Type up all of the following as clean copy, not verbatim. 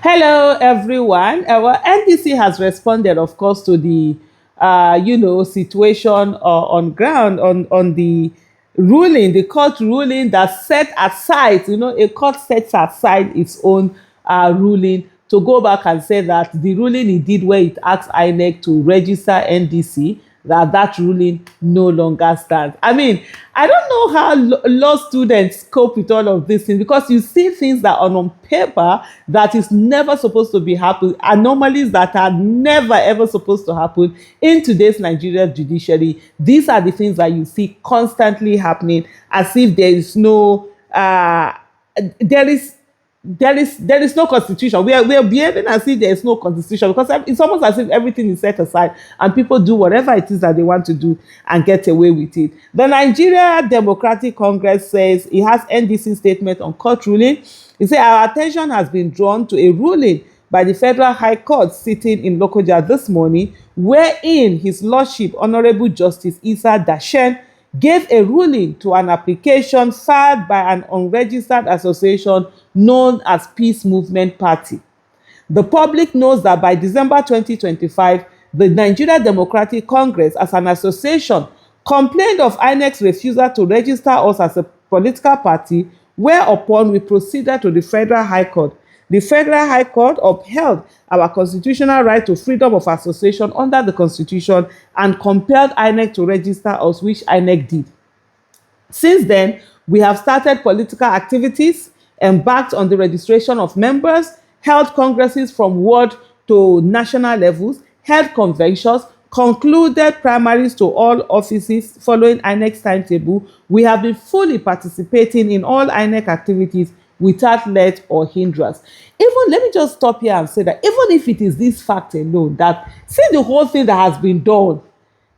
Hello, everyone. Well, NDC has responded, of course, to the, situation on ground on the ruling, the court ruling that set aside, a court sets aside its own ruling to go back and say that the ruling it did where it asked INEC to register NDC, that ruling no longer stands. I mean, I don't know how law students cope with all of these things because you see things that are on paper that is never supposed to be happening, anomalies that are never ever supposed to happen in today's Nigerian judiciary. These are the things that you see constantly happening as if there is no there is there is no constitution. We are behaving as if there is no constitution because it's almost as if everything is set aside and people do whatever it is that they want to do and get away with it. The Nigeria Democratic Congress says it has NDC statement on court ruling. It said our attention has been drawn to a ruling by the Federal High Court sitting in Lokoja this morning, wherein His Lordship Honorable Justice Isa Dashen gave a ruling to an application filed by an unregistered association known as Peace Movement Party. The public knows that by December 2025, the Nigeria Democratic Congress, as an association, complained of INEC's refusal to register us as a political party, whereupon we proceeded to the Federal High Court. The Federal High Court upheld our constitutional right to freedom of association under the Constitution and compelled INEC to register us, which INEC did. Since then, we have started political activities, embarked on the registration of members, held congresses from ward to national levels, held conventions, concluded primaries to all offices following INEC's timetable. We have been fully participating in all INEC activities without let or hindrance. Even, let me just stop here and say that even if it is this fact alone, that see the whole thing that has been done,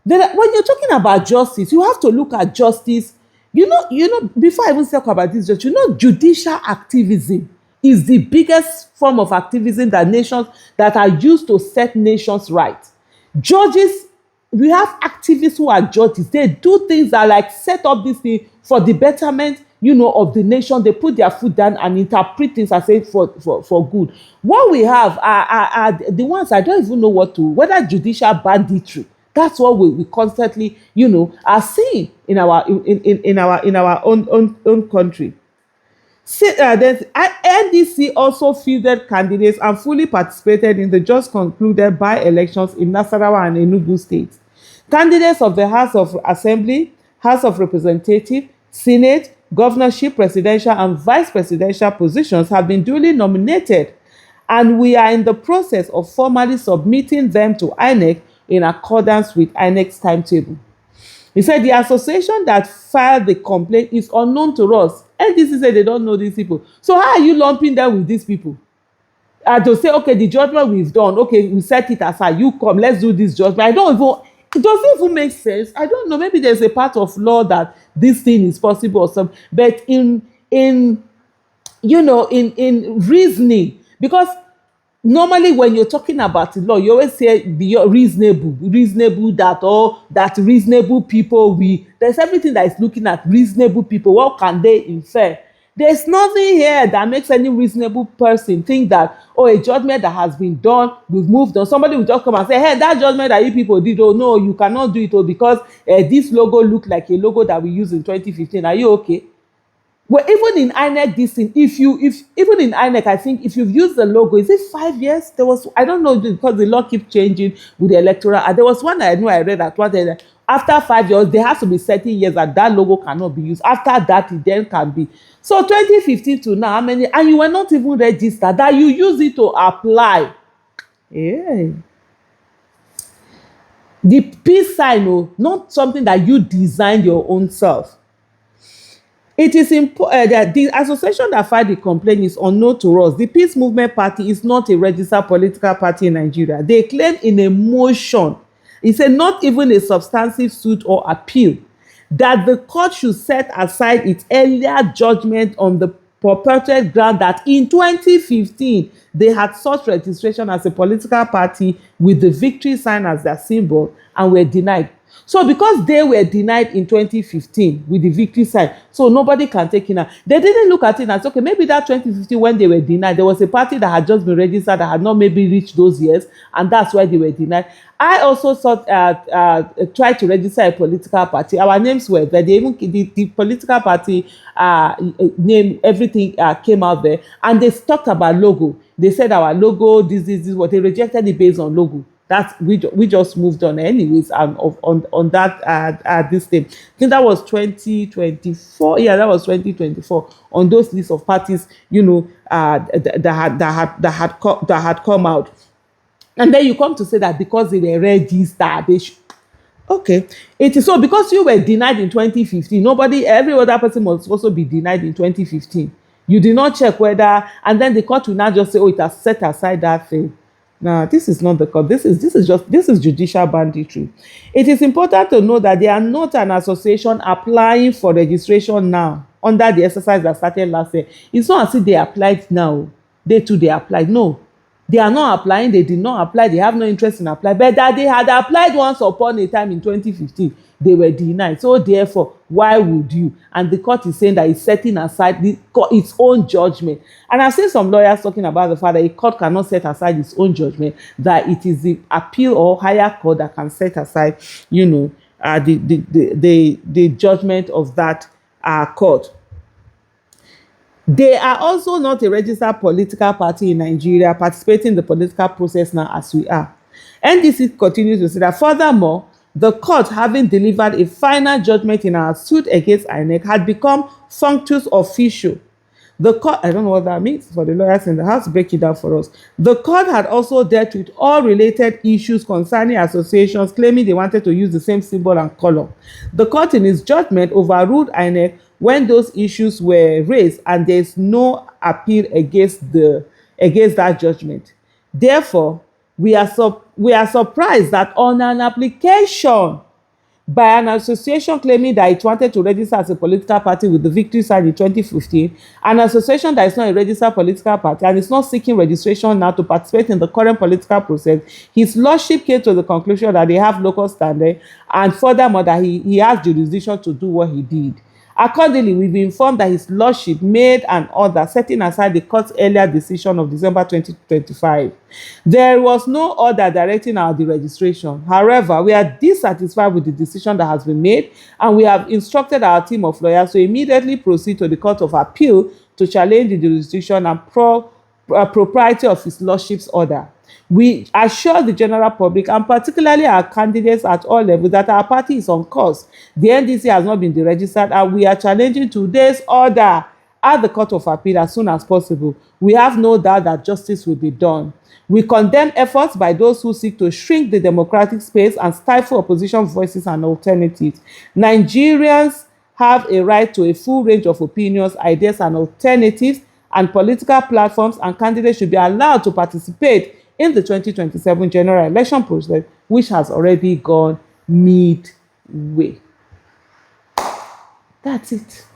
then when you're talking about justice, you have to look at justice. Before I even talk about this, judicial activism is the biggest form of activism that nations that are used to set nations right. Judges, we have activists who are judges. They do things that like set up this thing for the betterment, of the nation. They put their foot down and interpret things and say for good. What we have are the ones I don't even know whether judicial banditry. That's what we constantly, are seeing in our own country. Then NDC also fielded candidates and fully participated in the just concluded by-elections in Nasarawa and Enugu states. Candidates of the House of Assembly, House of Representatives, Senate, governorship, presidential, and vice presidential positions have been duly nominated, and we are in the process of formally submitting them to INEC in accordance with INEC's timetable. He said the association that filed the complaint is unknown to us. NDC said they don't know these people. So how are you lumping them with these people? To say, okay, the judgment we've done, okay, we set it aside, you come, let's do this judgment. It doesn't even make sense. I don't know, maybe there's a part of law that this thing is possible or something. But in reasoning, because normally when you're talking about the law, you always say be reasonable that reasonable people there's everything that is looking at reasonable people. What can they infer? There's nothing here that makes any reasonable person think that, a judgment that has been done, we've moved on. Somebody will just come and say, hey, that judgment that you people did, no, you cannot do it, because this logo looked like a logo that we used in 2015. Are you okay? Well, even in INEC, this thing, even in INEC, I think if you've used the logo, is it 5 years? There was, I don't know, because the law keeps changing with the electoral. And there was one I know I read at one day, after 5 years, there has to be certain years that logo cannot be used. After that, it then can be. So 2015 to now, how many? And you were not even registered, that you use it to apply. Yeah. The peace sign, not something that you designed your own self. It is important that the association that filed the complaint is unknown to us. The Peace Movement Party is not a registered political party in Nigeria. They claim in a motion, it's not even a substantive suit or appeal, that the court should set aside its earlier judgment on the purported ground that in 2015 they had sought registration as a political party with the victory sign as their symbol and were denied. So because they were denied in 2015 with the victory side, so nobody can take it now. They didn't look at it as, okay, maybe that 2015 when they were denied, there was a party that had just been registered that had not maybe reached those years, and that's why they were denied. I also thought, tried to register a political party. Our names were there. They even the political party name, everything came out there, and they talked about logo. They said our logo, this, what they rejected it based on logo. That we just moved on anyways, and on that this thing. I think that was 2024. Yeah, that was 2024. On those lists of parties, that had come out, and then you come to say that because they were registered, they should. Okay, it is so because you were denied in 2015. Every other person must also be denied in 2015. You did not check whether, and then the court will now just say, oh, it has set aside that thing. Now, this is not the court. This is judicial banditry. It is important to know that they are not an association applying for registration now under the exercise that started last year. It's not as if they applied now. They applied. No, they are not applying. They did not apply. They have no interest in applying. But that they had applied once upon a time in 2015, they were denied. So therefore, why would you? And the court is saying that it's setting aside its own judgment. And I've seen some lawyers talking about the fact that a court cannot set aside its own judgment, that it is the appeal or higher court that can set aside, the judgment of that court. They are also not a registered political party in Nigeria participating in the political process now as we are. NDC continues to say that furthermore, the court, having delivered a final judgment in our suit against INEC, had become functus officio. The court, I don't know what that means for the lawyers in the house, break it down for us. The court had also dealt with all related issues concerning associations claiming they wanted to use the same symbol and color. The court in its judgment overruled INEC when those issues were raised, and there is no appeal against that judgment. Therefore, we are surprised that on an application by an association claiming that it wanted to register as a political party with the victory side in 2015, an association that is not a registered political party and is not seeking registration now to participate in the current political process, his lordship came to the conclusion that they have local standing, and furthermore that he has jurisdiction to do what he did. Accordingly, we've been informed that his lordship made an order setting aside the court's earlier decision of December 2025. There was no order directing our deregistration. However, we are dissatisfied with the decision that has been made, and we have instructed our team of lawyers to immediately proceed to the Court of Appeal to challenge the jurisdiction and propriety of his lordship's order. We assure the general public, and particularly our candidates at all levels, that our party is on course. The NDC has not been deregistered, and we are challenging today's order at the Court of Appeal as soon as possible. We have no doubt that justice will be done. We condemn efforts by those who seek to shrink the democratic space and stifle opposition voices and alternatives. Nigerians have a right to a full range of opinions, ideas, and alternatives, and political platforms and candidates should be allowed to participate in the 2027 general election process, which has already gone midway. That's it.